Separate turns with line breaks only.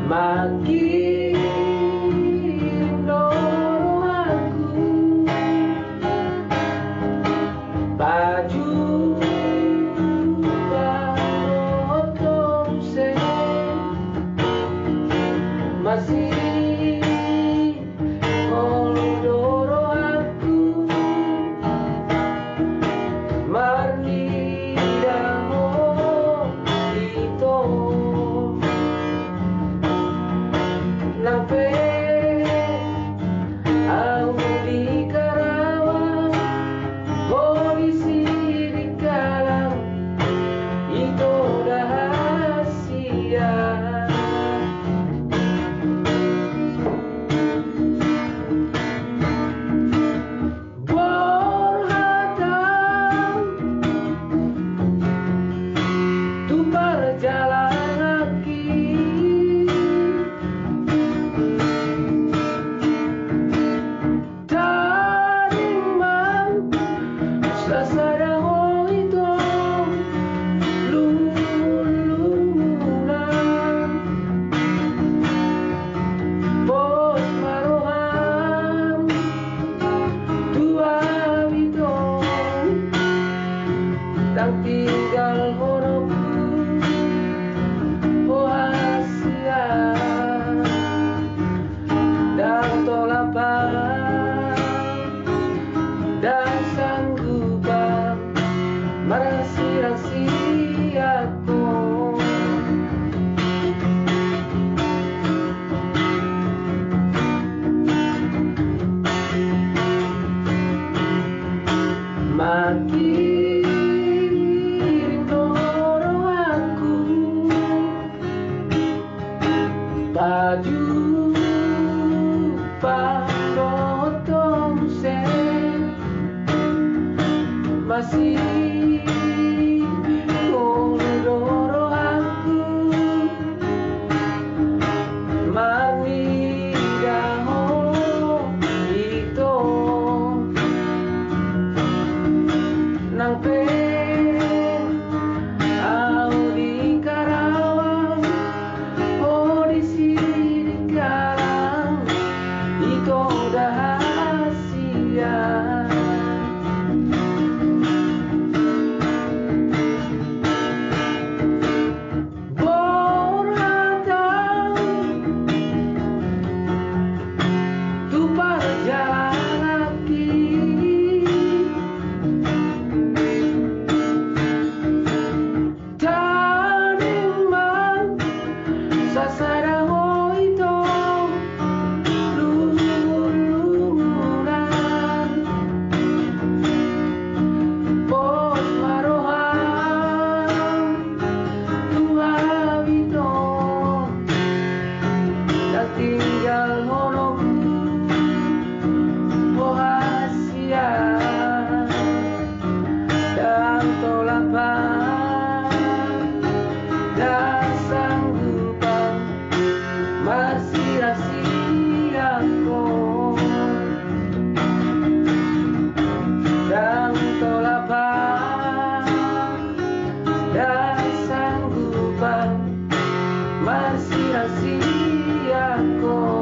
Makin dorong aku baju potong masih dorong aku marni damo itu Lampe au di Karawang, polisi di Kalang, itu rahasia. Berhadang tu berjalan tinggal horoku oasia dan tolapan dan sanggupan merahsia-rahsiaku makin baju potong masih dorong aku mani daho itu nang au di Karawang polisi di Kalang itu rahasia. Berhadang tu berjalan lagi sasaraho itu lumuran pos marohan Tuhan itu dan tinggal honoku oasia dan tolapan dan sanggupan masih rahasiaku dan tolapan dan sanggupan masih rahasiaku.